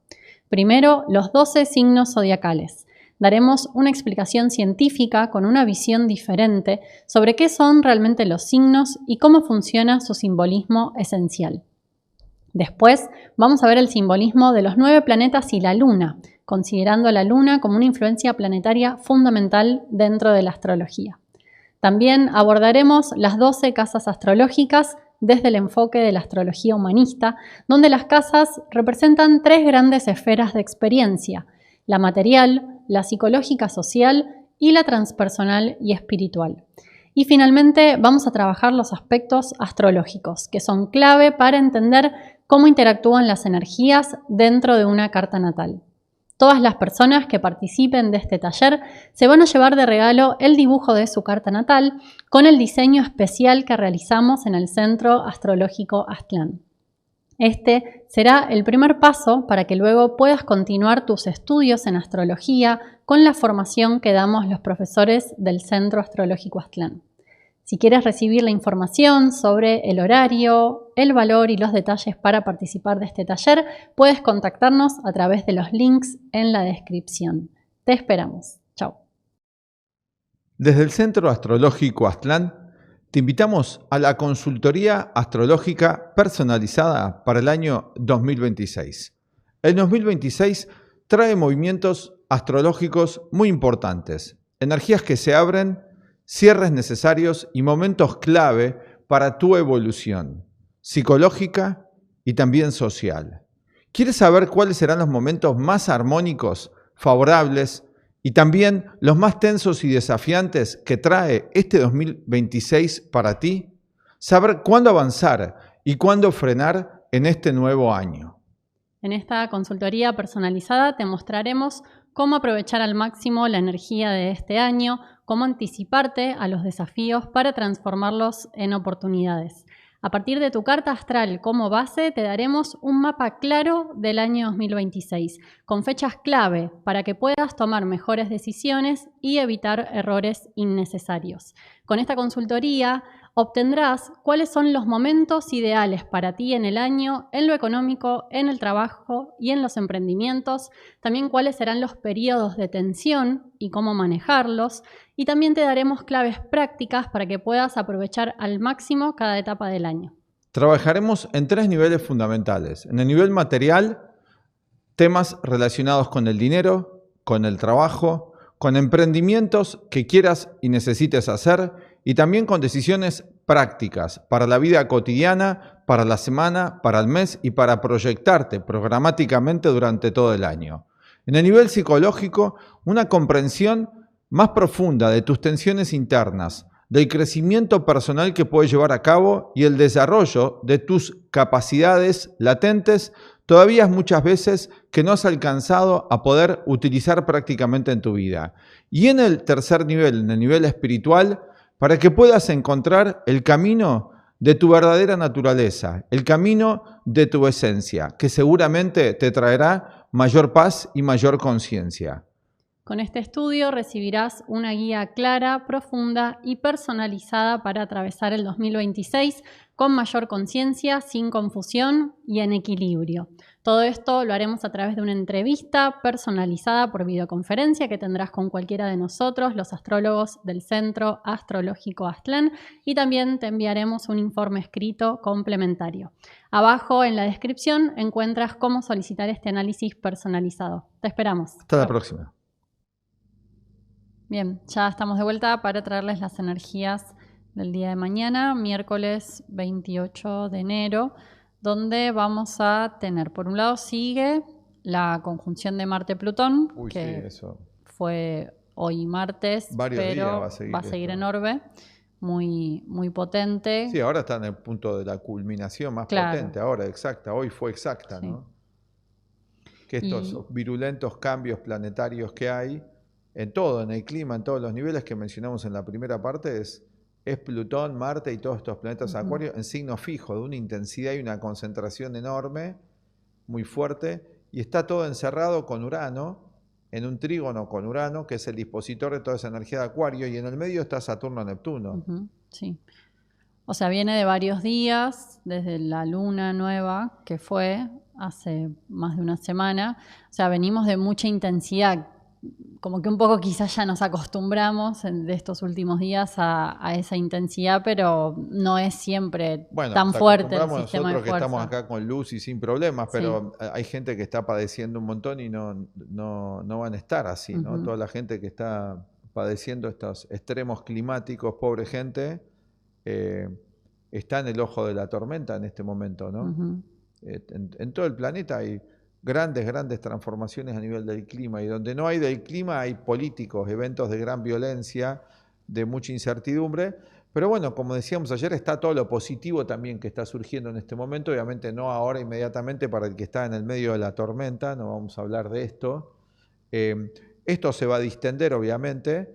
[SPEAKER 2] Primero, los 12 signos zodiacales. Daremos una explicación científica con una visión diferente sobre qué son realmente los signos y cómo funciona su simbolismo esencial. Después, vamos a ver el simbolismo de los 9 planetas y la Luna, considerando a la Luna como una influencia planetaria fundamental dentro de la astrología. También abordaremos las 12 casas astrológicas desde el enfoque de la astrología humanista, donde las casas representan 3 grandes esferas de experiencia: la material, la psicológica social y la transpersonal y espiritual. Y finalmente vamos a trabajar los aspectos astrológicos, que son clave para entender cómo interactúan las energías dentro de una carta natal. Todas las personas que participen de este taller se van a llevar de regalo el dibujo de su carta natal con el diseño especial que realizamos en el Centro Astrológico Aztlán. Este será el primer paso para que luego puedas continuar tus estudios en astrología con la formación que damos los profesores del Centro Astrológico Aztlán. Si quieres recibir la información sobre el horario, el valor y los detalles para participar de este taller, puedes contactarnos a través de los links en la descripción. Te esperamos. Chao.
[SPEAKER 1] Desde el Centro Astrológico Aztlán, te invitamos a la consultoría astrológica personalizada para el año 2026. El 2026 trae movimientos astrológicos muy importantes, energías que se abren, cierres necesarios y momentos clave para tu evolución psicológica y también social. ¿Quieres saber cuáles serán los momentos más armónicos, favorables y también los más tensos y desafiantes que trae este 2026 para ti? Saber cuándo avanzar y cuándo frenar en este nuevo año.
[SPEAKER 2] En esta consultoría personalizada te mostraremos cómo aprovechar al máximo la energía de este año, cómo anticiparte a los desafíos para transformarlos en oportunidades. A partir de tu carta astral como base, te daremos un mapa claro del año 2026, con fechas clave para que puedas tomar mejores decisiones y evitar errores innecesarios. Con esta consultoría obtendrás cuáles son los momentos ideales para ti en el año, en lo económico, en el trabajo y en los emprendimientos, también cuáles serán los periodos de tensión y cómo manejarlos, y también te daremos claves prácticas para que puedas aprovechar al máximo cada etapa del año.
[SPEAKER 1] Trabajaremos en 3 niveles fundamentales. En el nivel material, temas relacionados con el dinero, con el trabajo, con emprendimientos que quieras y necesites hacer, y también con decisiones prácticas para la vida cotidiana, para la semana, para el mes y para proyectarte programáticamente durante todo el año. En el nivel psicológico, una comprensión más profunda de tus tensiones internas, del crecimiento personal que puedes llevar a cabo y el desarrollo de tus capacidades latentes, todavía muchas veces que no has alcanzado a poder utilizar prácticamente en tu vida. Y en el tercer nivel, en el nivel espiritual, para que puedas encontrar el camino de tu verdadera naturaleza, el camino de tu esencia, que seguramente te traerá mayor paz y mayor conciencia.
[SPEAKER 2] Con este estudio recibirás una guía clara, profunda y personalizada para atravesar el 2026 con mayor conciencia, sin confusión y en equilibrio. Todo esto lo haremos a través de una entrevista personalizada por videoconferencia que tendrás con cualquiera de nosotros, los astrólogos del Centro Astrológico Aztlán, y también te enviaremos un informe escrito complementario. Abajo en la descripción encuentras cómo solicitar este análisis personalizado. Te esperamos.
[SPEAKER 1] Hasta la próxima.
[SPEAKER 2] Bien, ya estamos de vuelta para traerles las energías del día de mañana, miércoles 28 de enero, donde vamos a tener, por un lado, sigue la conjunción de Marte-Plutón, que
[SPEAKER 1] eso.
[SPEAKER 2] fue hoy martes, pero va a seguir en orbe, muy, muy potente.
[SPEAKER 1] Sí, ahora está en el punto de la culminación más potente, ahora exacta, hoy fue exacta, ¿no? Que estos virulentos cambios planetarios que hay, en todo, en el clima, en todos los niveles que mencionamos en la primera parte, es Plutón, Marte y todos estos planetas Acuario en signo fijo, de una intensidad y una concentración enorme, muy fuerte, y está todo encerrado con Urano, en un trígono con Urano, que es el dispositor de toda esa energía de Acuario, y en el medio está Saturno-Neptuno.
[SPEAKER 2] Sí. O sea, viene de varios días, desde la luna nueva, que fue hace más de una semana. O sea, venimos de mucha intensidad. Como que un poco quizás ya nos acostumbramos de estos últimos días a esa intensidad, pero no es siempre tan fuerte el sistema de fuerza.
[SPEAKER 1] Nosotros que estamos acá con luz y sin problemas, pero hay gente que está padeciendo un montón y no van a estar así, ¿no? Toda la gente que está padeciendo estos extremos climáticos, pobre gente, está en el ojo de la tormenta en este momento, ¿no? En todo el planeta hay grandes transformaciones a nivel del clima, y donde no hay del clima hay políticos, eventos de gran violencia, de mucha incertidumbre, pero bueno, como decíamos ayer, está todo lo positivo también que está surgiendo en este momento, obviamente no ahora inmediatamente para el que está en el medio de la tormenta, no vamos a hablar de esto. Esto se va a distender obviamente,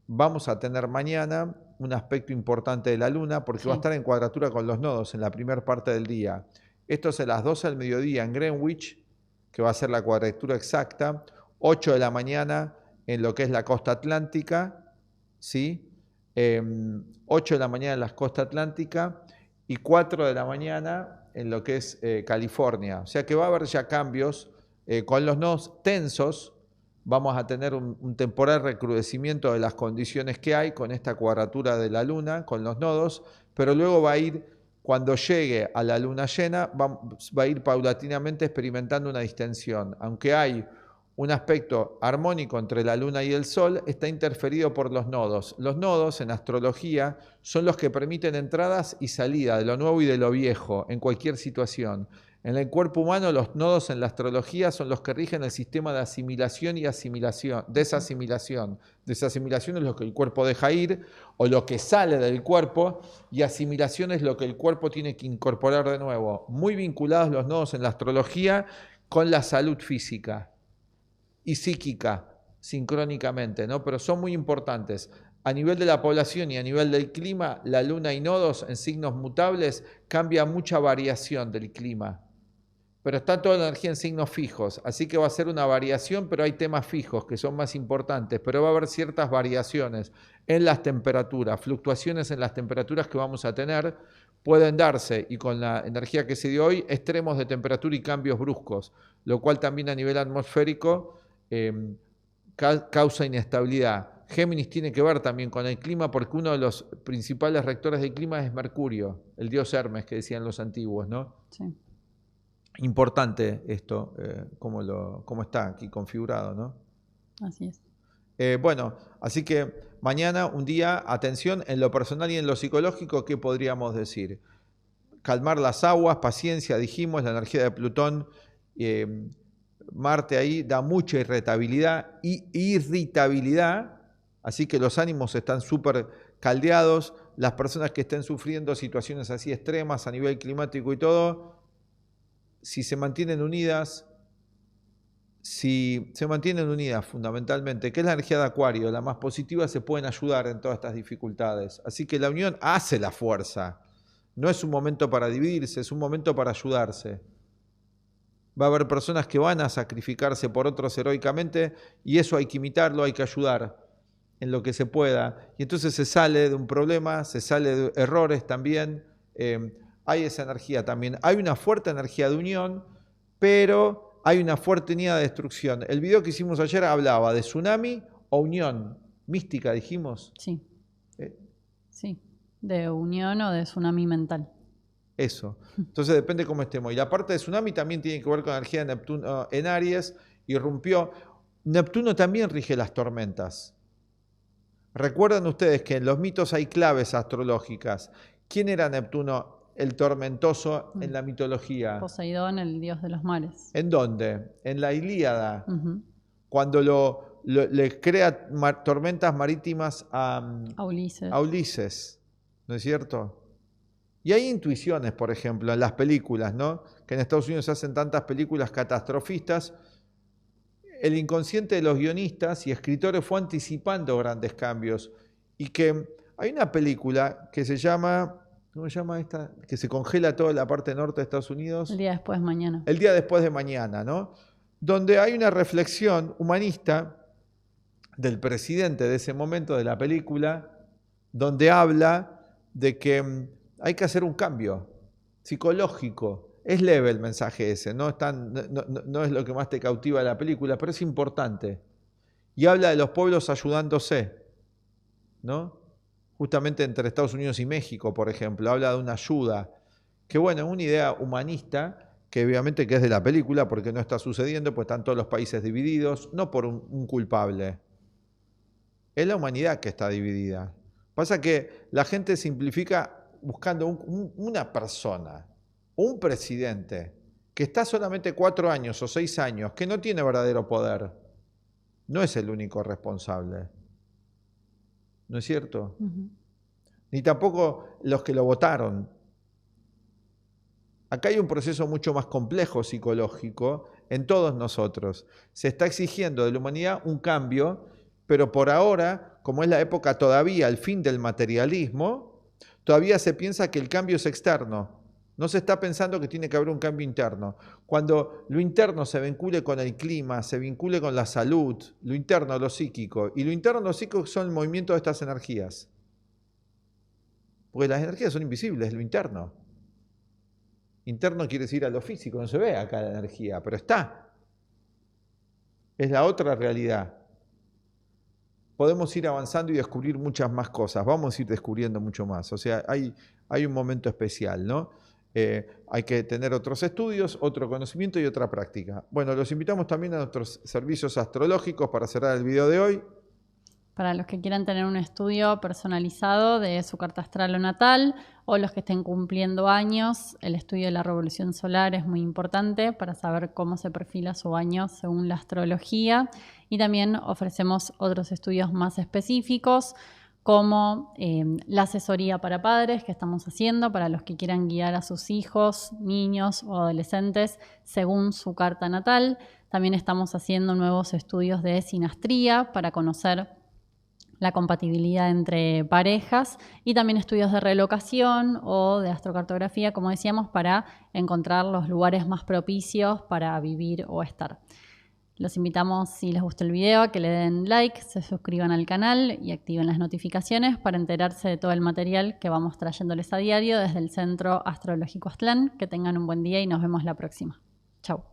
[SPEAKER 1] vamos a tener mañana un aspecto importante de la luna, porque va a estar en cuadratura con los nodos en la primera parte del día. Esto es a las 12 del mediodía en Greenwich, que va a ser la cuadratura exacta, 8 de la mañana en lo que es la costa atlántica, ¿sí? 8 de la mañana en la costa atlántica y 4 de la mañana en lo que es California. O sea que va a haber ya cambios con los nodos tensos. Vamos a tener un temporal recrudecimiento de las condiciones que hay con esta cuadratura de la luna, con los nodos, pero luego va a ir, cuando llegue a la luna llena, va a ir paulatinamente experimentando una distensión. Aunque hay un aspecto armónico entre la luna y el sol, está interferido por los nodos. Los nodos en astrología son los que permiten entradas y salidas de lo nuevo y de lo viejo en cualquier situación. En el cuerpo humano, los nodos en la astrología son los que rigen el sistema de asimilación y desasimilación. Desasimilación es lo que el cuerpo deja ir o lo que sale del cuerpo, y asimilación es lo que el cuerpo tiene que incorporar de nuevo. Muy vinculados los nodos en la astrología con la salud física y psíquica, sincrónicamente, ¿no? Pero son muy importantes. A nivel de la población y a nivel del clima, la luna y nodos en signos mutables cambia mucha variación del clima. Pero está toda la energía en signos fijos, así que va a ser una variación, pero hay temas fijos que son más importantes, pero va a haber ciertas variaciones en las temperaturas, fluctuaciones en las temperaturas que vamos a tener, pueden darse, y con la energía que se dio hoy, extremos de temperatura y cambios bruscos, lo cual también a nivel atmosférico causa inestabilidad. Géminis tiene que ver también con el clima, porque uno de los principales rectores del clima es Mercurio, el dios Hermes que decían los antiguos, ¿no?
[SPEAKER 2] Sí.
[SPEAKER 1] Importante esto, cómo está aquí configurado, ¿no?
[SPEAKER 2] Así es.
[SPEAKER 1] Bueno, así que mañana un día, atención, en lo personal y en lo psicológico, ¿qué podríamos decir? Calmar las aguas, paciencia, dijimos, la energía de Plutón, Marte ahí da mucha irritabilidad, así que los ánimos están súper caldeados, las personas que estén sufriendo situaciones así extremas a nivel climático y todo, si se mantienen unidas, fundamentalmente, que es la energía de Acuario, la más positiva, se pueden ayudar en todas estas dificultades. Así que la unión hace la fuerza. No es un momento para dividirse, es un momento para ayudarse. Va a haber personas que van a sacrificarse por otros heroicamente y eso hay que imitarlo, hay que ayudar en lo que se pueda. Y entonces se sale de un problema, se sale de errores también. Hay esa energía también. Hay una fuerte energía de unión, pero hay una fuerte unidad de destrucción. El video que hicimos ayer hablaba de tsunami o unión mística, dijimos.
[SPEAKER 2] Sí. Sí, de unión o de tsunami mental.
[SPEAKER 1] Eso. Entonces depende cómo estemos. Y la parte de tsunami también tiene que ver con la energía de Neptuno en Aries. Irrumpió. Neptuno también rige las tormentas. Recuerdan ustedes que en los mitos hay claves astrológicas. ¿Quién era Neptuno, el tormentoso, en la mitología?
[SPEAKER 2] Poseidón, el dios de los mares.
[SPEAKER 1] ¿En dónde? En la Ilíada. Cuando le crea tormentas marítimas a Ulises. ¿No es cierto? Y hay intuiciones, por ejemplo, en las películas, ¿no? Que en Estados Unidos se hacen tantas películas catastrofistas. El inconsciente de los guionistas y escritores fue anticipando grandes cambios. Y que hay una película que se llama, ¿cómo se llama esta? Que se congela toda la parte norte de Estados Unidos.
[SPEAKER 2] El día después de mañana.
[SPEAKER 1] El día después de mañana, ¿no? Donde hay una reflexión humanista del presidente de ese momento de la película, donde habla de que hay que hacer un cambio psicológico. Es leve el mensaje ese, no es lo que más te cautiva de la película, pero es importante. Y habla de los pueblos ayudándose, ¿no? Justamente entre Estados Unidos y México, por ejemplo, habla de una ayuda. Que bueno, es una idea humanista, que obviamente que es de la película, porque no está sucediendo, pues están todos los países divididos, no por un culpable. Es la humanidad que está dividida. Pasa que la gente simplifica buscando una persona, un presidente, que está solamente 4 años o 6 años, que no tiene verdadero poder. No es el único responsable. ¿No es cierto? Ni tampoco los que lo votaron. Acá hay un proceso mucho más complejo psicológico en todos nosotros. Se está exigiendo de la humanidad un cambio, pero por ahora, como es la época todavía, al fin del materialismo, todavía se piensa que el cambio es externo. No se está pensando que tiene que haber un cambio interno. Cuando lo interno se vincule con el clima, se vincule con la salud, lo interno, lo psíquico, y lo interno, lo psíquico son el movimiento de estas energías. Porque las energías son invisibles, lo interno. Interno quiere decir a lo físico, no se ve acá la energía, pero está. Es la otra realidad. Podemos ir avanzando y descubrir muchas más cosas, vamos a ir descubriendo mucho más. O sea, hay un momento especial, ¿no? Hay que tener otros estudios, otro conocimiento y otra práctica. Bueno, los invitamos también a nuestros servicios astrológicos para cerrar el video de hoy.
[SPEAKER 2] Para los que quieran tener un estudio personalizado de su carta astral o natal, o los que estén cumpliendo años, el estudio de la revolución solar es muy importante para saber cómo se perfila su año según la astrología. Y también ofrecemos otros estudios más específicos, como la asesoría para padres que estamos haciendo para los que quieran guiar a sus hijos, niños o adolescentes según su carta natal. También estamos haciendo nuevos estudios de sinastría para conocer la compatibilidad entre parejas y también estudios de relocación o de astrocartografía, como decíamos, para encontrar los lugares más propicios para vivir o estar. Los invitamos, si les gustó el video, a que le den like, se suscriban al canal y activen las notificaciones para enterarse de todo el material que vamos trayéndoles a diario desde el Centro Astrológico Aztlán. Que tengan un buen día y nos vemos la próxima. Chau.